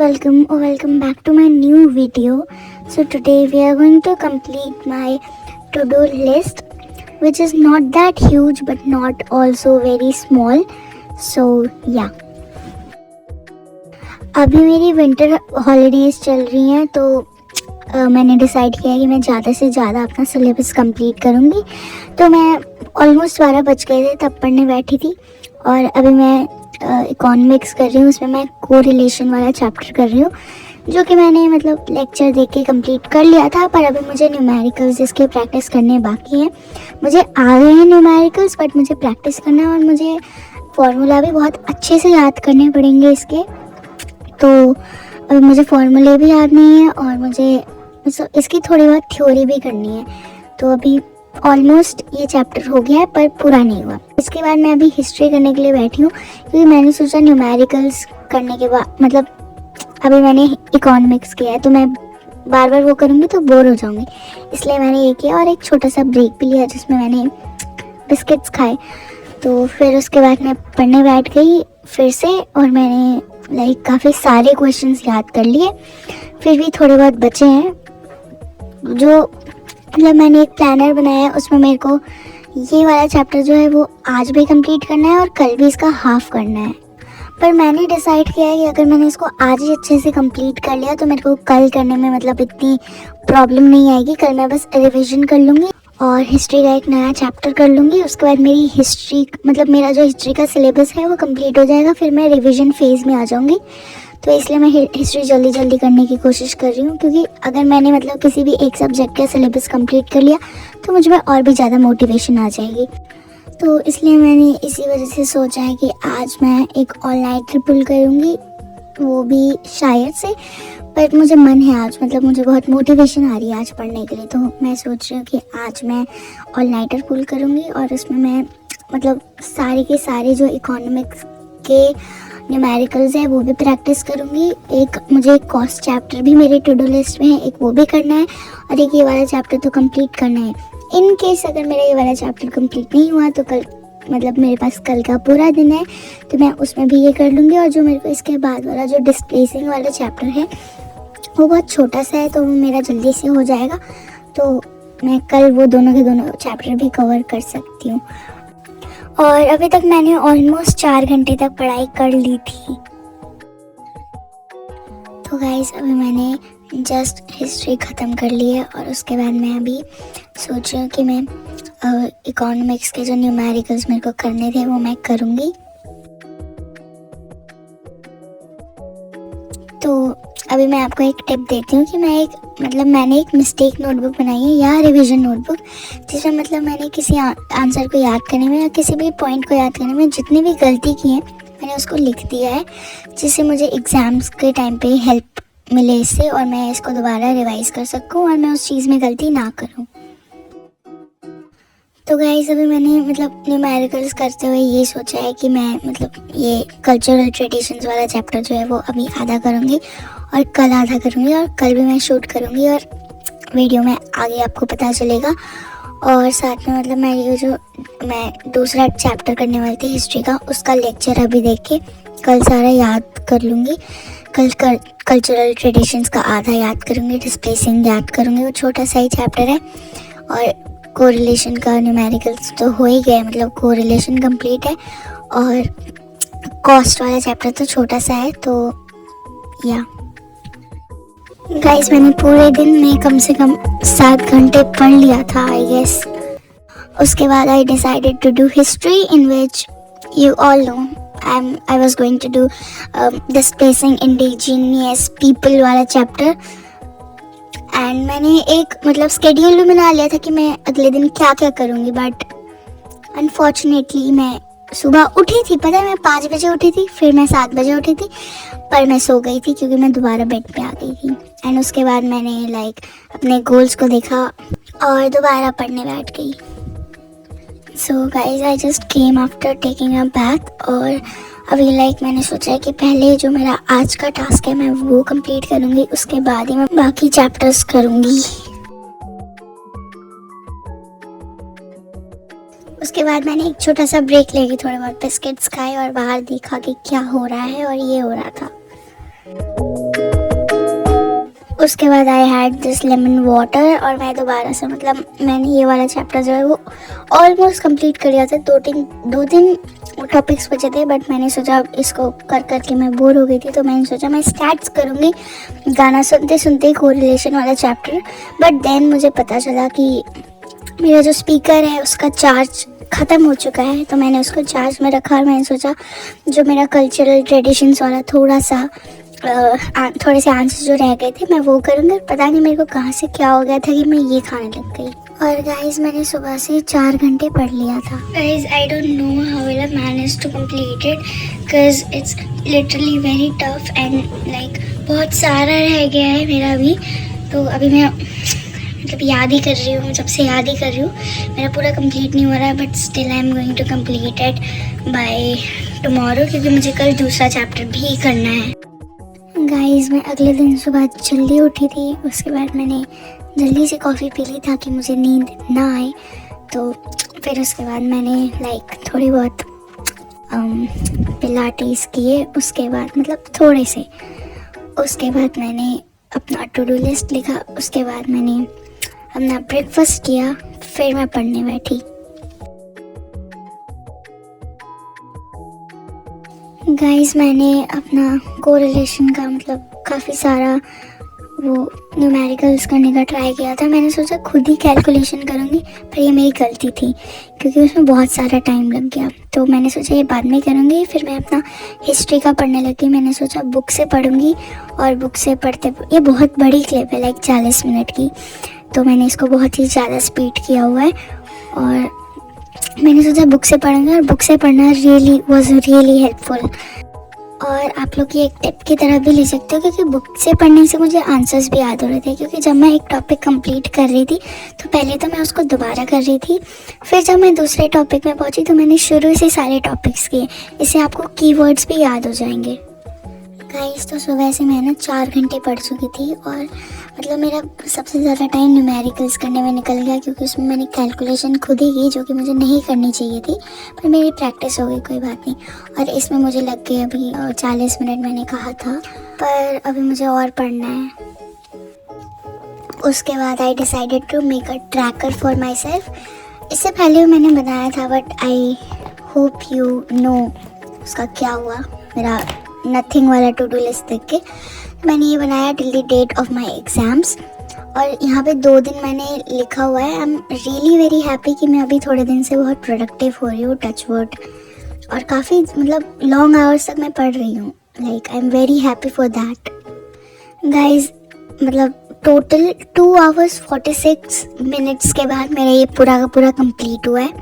welcome back to my new video. So today we are going to complete my to-do list, which is not that huge but not also very small. So yeah, अभी मेरी winter holidays चल रही हैं तो मैंने decide किया कि मैं ज़्यादा से ज़्यादा अपना सिलेबस कंप्लीट करूँगी। तो मैं ऑलमोस्ट 12 बज गए थे तब पढ़ने बैठी थी और अभी मैं इकोनॉमिक्स कर रही हूँ। उसमें मैं कोरिलेशन वाला चैप्टर कर रही हूँ जो कि मैंने मतलब लेक्चर देख के कंप्लीट कर लिया था, पर अभी मुझे न्यूमेरिकल्स जिसके प्रैक्टिस करने बाकी हैं। मुझे आ गए हैं न्यूमेरिकल्स बट मुझे प्रैक्टिस करना है और मुझे फार्मूला भी बहुत अच्छे से याद करने पड़ेंगे इसके। तो अभी मुझे फार्मूले भी याद नहीं है और मुझे इसकी थोड़ी बहुत थ्योरी भी करनी है। तो अभी ऑलमोस्ट ये चैप्टर हो गया है पर पूरा नहीं हुआ। इसके बाद मैं अभी हिस्ट्री करने के लिए बैठी हूँ क्योंकि मैंने सोचा न्यूमेरिकल्स करने के बाद मतलब अभी मैंने इकोनॉमिक्स किया है तो मैं बार बार वो करूँगी तो बोर हो जाऊँगी, इसलिए मैंने ये किया और एक छोटा सा ब्रेक भी लिया जिसमें मैंने बिस्किट्स खाए। तो फिर उसके बाद मैं पढ़ने बैठ गई फिर से और मैंने काफ़ी सारे क्वेश्चंस याद कर लिए। फिर भी थोड़े बहुत बचे हैं जो मतलब मैंने एक प्लानर बनाया है, उसमें मेरे को ये वाला चैप्टर जो है वो आज भी कंप्लीट करना है और कल भी इसका हाफ करना है। पर मैंने डिसाइड किया है कि अगर मैंने इसको आज ही अच्छे से कंप्लीट कर लिया तो मेरे को कल करने में मतलब इतनी प्रॉब्लम नहीं आएगी। कल मैं बस रिवीजन कर लूँगी और हिस्ट्री का एक नया चैप्टर कर लूँगी। उसके बाद मेरी हिस्ट्री मतलब मेरा जो हिस्ट्री का सिलेबस है वो कंप्लीट हो जाएगा, फिर मैं रिवीजन फेज़ में आ जाऊँगी। तो इसलिए मैं हिस्ट्री जल्दी जल्दी करने की कोशिश कर रही हूँ क्योंकि अगर मैंने मतलब किसी भी एक सब्जेक्ट का सिलेबस कंप्लीट कर लिया तो मुझ में और भी ज़्यादा मोटिवेशन आ जाएगी। तो इसलिए मैंने इसी वजह से सोचा है कि आज मैं एक ऑल नाइटर पुल करूँगी, वो भी शायद से, पर मुझे मन है आज मतलब मुझे बहुत मोटिवेशन आ रही है आज पढ़ने के लिए। तो मैं सोच रही हूँ कि आज मैं ऑल नाइटर पुल करूँगी और उसमें मैं मतलब सारे के सारे जो इकोनॉमिक्स के न्यूमेरिकल्स है वो भी प्रैक्टिस करूँगी। एक मुझे एक कॉस्ट चैप्टर भी मेरे टू डू लिस्ट में है, एक वो भी करना है और एक ये वाला चैप्टर तो कंप्लीट करना है। इन केस अगर मेरा ये वाला चैप्टर कंप्लीट नहीं हुआ तो कल मतलब मेरे पास कल का पूरा दिन है तो मैं उसमें भी ये कर लूँगी। और जो मेरे को इसके बाद वाला जो डिस्प्लेसिंग वाला चैप्टर है वो बहुत छोटा सा है तो वो मेरा जल्दी से हो जाएगा, तो मैं कल वो दोनों के दोनों चैप्टर भी कवर कर सकती हूँ। और अभी तक मैंने ऑलमोस्ट 4 घंटे तक पढ़ाई कर ली थी। तो गाइस अभी मैंने जस्ट हिस्ट्री ख़त्म कर ली है और उसके बाद मैं अभी सोच रही हूँ कि मैं इकोनॉमिक्स के जो न्यूमेरिकल्स मेरे को करने थे वो मैं करूँगी। तो अभी मैं आपको एक टिप देती हूँ कि मैंने एक मिस्टेक नोटबुक बनाई है या रिवीजन नोटबुक, जिसमें मतलब मैंने किसी आंसर को याद करने में या किसी भी पॉइंट को याद करने में जितनी भी गलती की है मैंने उसको लिख दिया है, जिससे मुझे एग्ज़ाम्स के टाइम पे हेल्प मिले इससे और मैं इसको दोबारा रिवाइज़ कर सकूँ और मैं उस चीज़ में गलती ना करूँ। तो गाइस अभी मैंने मतलब न्यूमेरिकल्स करते हुए ये सोचा है कि मैं मतलब ये कल्चरल ट्रेडिशंस वाला चैप्टर जो है वो अभी आधा करूँगी और कल आधा करूँगी और कल भी मैं शूट करूँगी और वीडियो में आगे आपको पता चलेगा। और साथ में मतलब मैं दूसरा चैप्टर करने वाली थी हिस्ट्री का, उसका लेक्चर अभी देख के कल सारा याद कर लूँगी। कल कल्चरल ट्रेडिशंस का आधा याद करूँगी, डिस्प्लेसिंग याद करूँगी, वो छोटा सा ही चैप्टर है। और कोरिलेशन का न्यूमेरिकल्स तो हो ही गया, मतलब कोरिलेशन कंप्लीट है और कॉस्ट वाला चैप्टर तो छोटा सा है। तो या गाइस मैंने पूरे दिन में कम से कम 7 घंटे पढ़ लिया था आई गेस। उसके बाद I decided to do history in which you all know I was going to do displacing indigenous people वाला चैप्टर। एंड मैंने एक मतलब स्केड्यूल भी बना लिया था कि मैं अगले दिन क्या क्या करूँगी, बट अनफॉर्चुनेटली मैं सुबह उठी थी, पता है मैं 5 बजे उठी थी, फिर मैं 7 बजे उठी थी, पर मैं सो गई थी क्योंकि मैं दोबारा बेड पे आ गई थी। एंड उसके बाद मैंने अपने गोल्स को देखा और दोबारा पढ़ने बैठ गई। So guys I just came after taking a bath और अभी मैंने सोचा है कि पहले जो मेरा आज का टास्क है मैं वो कंप्लीट करूँगी, उसके बाद ही मैं बाकी चैप्टर्स करूँगी। उसके बाद मैंने एक छोटा सा ब्रेक लेके थोड़े बहुत बिस्किट्स खाए और बाहर देखा कि क्या हो रहा है और ये हो रहा था। उसके बाद I had this lemon water और मैं दोबारा से मतलब मैंने ये वाला चैप्टर जो है वो ऑलमोस्ट कंप्लीट कर लिया था। दो तीन टॉपिक्स बचे थे, बट मैंने सोचा इसको कर करके मैं बोर हो गई थी, तो मैंने सोचा मैं स्टार्ट करूँगी गाना सुनते सुनते कोरिलेशन वाला चैप्टर। बट देन मुझे पता चला कि मेरा जो स्पीकर है उसका चार्ज ख़त्म हो चुका है, तो मैंने उसको चार्ज में रखा और मैंने सोचा जो मेरा कल्चरल ट्रेडिशंस वाला थोड़े से आंसर जो रह गए थे मैं वो करूँगी। पता नहीं मेरे को कहाँ से क्या हो गया था कि मैं ये खाने लग गई। और गाइज मैंने सुबह से 4 घंटे पढ़ लिया था। Guys I don't know how will I manage to complete it because it's literally very tough and like बहुत सारा रह गया है मेरा अभी। तो अभी मैं मतलब याद ही कर रही हूँ, जब से याद ही कर रही हूँ, मेरा पूरा कंप्लीट नहीं हो रहा है, but still I am going to complete it by tomorrow, क्योंकि मुझे कल दूसरा चैप्टर भी करना है। गाइस मैं अगले दिन सुबह जल्दी उठी थी, उसके बाद मैंने जल्दी से कॉफ़ी पी ली ताकि मुझे नींद ना आए। तो फिर उसके बाद मैंने लाइक थोड़ी बहुत पिलाटीज किए, उसके बाद मतलब थोड़े से, उसके बाद मैंने अपना टू डू लिस्ट लिखा, उसके बाद मैंने अपना ब्रेकफास्ट किया, फिर मैं पढ़ने बैठी। गाइस मैंने अपना कोरिलेशन का मतलब काफ़ी सारा वो न्यूमेरिकल्स करने का ट्राई किया था। मैंने सोचा खुद ही कैलकुलेशन करूँगी, पर ये मेरी गलती थी क्योंकि उसमें बहुत सारा टाइम लग गया। तो मैंने सोचा ये बाद में करूँगी। फिर मैं अपना हिस्ट्री का पढ़ने लगी। मैंने सोचा बुक से पढ़ूँगी, और बुक से पढ़ते ये बहुत बड़ी क्लिप है लाइक 40 मिनट की, तो मैंने इसको बहुत ही ज़्यादा स्पीड किया हुआ है। और मैंने सोचा बुक से पढ़ूँगी, और बुक से पढ़ना वॉज रियली हेल्पफुल। और आप लोग ये एक टिप की तरह भी ले सकते हो, क्योंकि बुक से पढ़ने से मुझे आंसर्स भी याद हो रहे थे। क्योंकि जब मैं एक टॉपिक कंप्लीट कर रही थी तो पहले तो मैं उसको दोबारा कर रही थी, फिर जब मैं दूसरे टॉपिक में पहुंची तो मैंने शुरू से सारे टॉपिक्स किए। इससे आपको कीवर्ड्स भी याद हो जाएंगे। गाइस तो सुबह से मैं 4 घंटे पढ़ चुकी थी, और मतलब मेरा सबसे ज़्यादा टाइम न्यूमेरिकल्स करने में निकल गया, क्योंकि उसमें मैंने कैलकुलेशन खुद ही की जो कि मुझे नहीं करनी चाहिए थी, पर मेरी प्रैक्टिस हो गई, कोई बात नहीं। और इसमें मुझे लग गए अभी 40 मिनट मैंने कहा था, पर अभी मुझे और पढ़ना है। उसके बाद I decided to make a tracker for myself. इससे पहले मैंने बनाया था, but I hope you know उसका क्या हुआ मेरा नथिंग वाला टू डू लिस्ट देख के। मैंने ये बनाया till the date of my exams, और यहाँ पे 2 दिन मैंने लिखा हुआ है। I am really very happy कि मैं अभी थोड़े दिन से बहुत प्रोडक्टिव हो रही हूँ, टच वुड, और काफ़ी मतलब लॉन्ग आवर्स तक मैं पढ़ रही हूँ। Like I am very happy for that. Guys मतलब टोटल 2 hours 46 minutes के बाद मेरा ये पूरा का पूरा कंप्लीट हुआ है,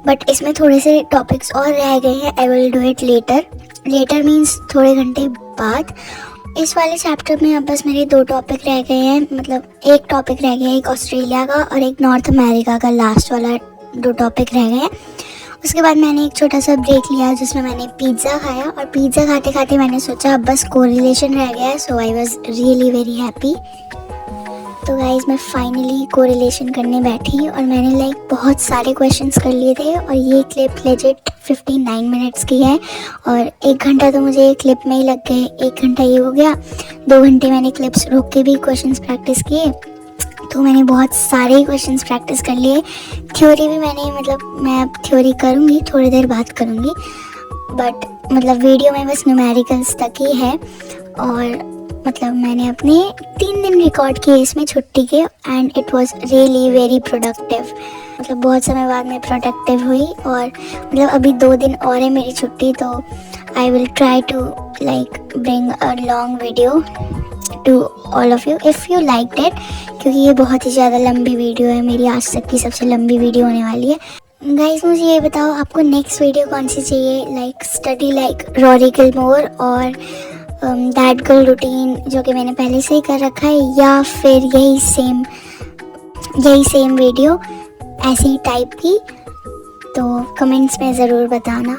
बट इसमें थोड़े से टॉपिक्स और रह गए हैं। I will do it later. Later means थोड़े घंटे बाद। इस वाले चैप्टर में अब बस मेरे 2 टॉपिक रह गए हैं, मतलब एक टॉपिक रह गया, एक ऑस्ट्रेलिया का और एक नॉर्थ अमेरिका का, लास्ट वाला 2 टॉपिक रह गए हैं। उसके बाद मैंने एक छोटा सा ब्रेक लिया जिसमें मैंने पिज़्ज़ा खाया, और पिज़्ज़ा खाते खाते मैंने सोचा अब बस कोरिलेशन रह गया है, so I was really very happy. तो गाइज़ मैं फाइनली कोरिलेशन करने बैठी, और मैंने लाइक बहुत सारे क्वेश्चंस कर लिए थे, और ये क्लिप लेजिट 59 मिनट्स की है, और 1 घंटा तो मुझे एक क्लिप में ही लग गए। 1 घंटा ये हो गया, 2 घंटे मैंने क्लिप्स रोक के भी क्वेश्चंस प्रैक्टिस किए, तो मैंने बहुत सारे क्वेश्चंस प्रैक्टिस कर लिए। थ्योरी भी मैंने मतलब मैं अब थ्योरी करूँगी, थोड़ी देर बाद करूँगी, बट मतलब वीडियो में बस न्यूमेरिकल्स तक ही है। और मतलब मैंने अपने 3 दिन रिकॉर्ड किए इसमें छुट्टी के, and it was really very productive. मतलब बहुत समय बाद मैं प्रोडक्टिव हुई, और मतलब अभी 2 दिन और है मेरी छुट्टी, तो I will try to like bring a long video to all of you if you liked it, क्योंकि ये बहुत ही ज़्यादा लंबी वीडियो है, मेरी आज तक की सबसे लंबी वीडियो होने वाली है। गाइस मुझे ये बताओ आपको नेक्स्ट वीडियो कौन सी चाहिए, लाइक स्टडी लाइक रॉरी किलमोर और दैट गर्ल रूटीन जो कि मैंने पहले से ही कर रखा है, या फिर यही सेम वीडियो ऐसी ही टाइप की, तो कमेंट्स में ज़रूर बताना।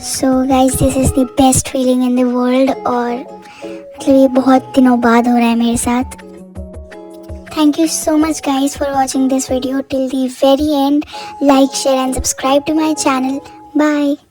So guys this is the best feeling in the world, और मतलब ये बहुत दिनों बाद हो रहा है मेरे साथ। Thank you so much guys for watching this video till the very end. Like, share and subscribe to my channel. Bye.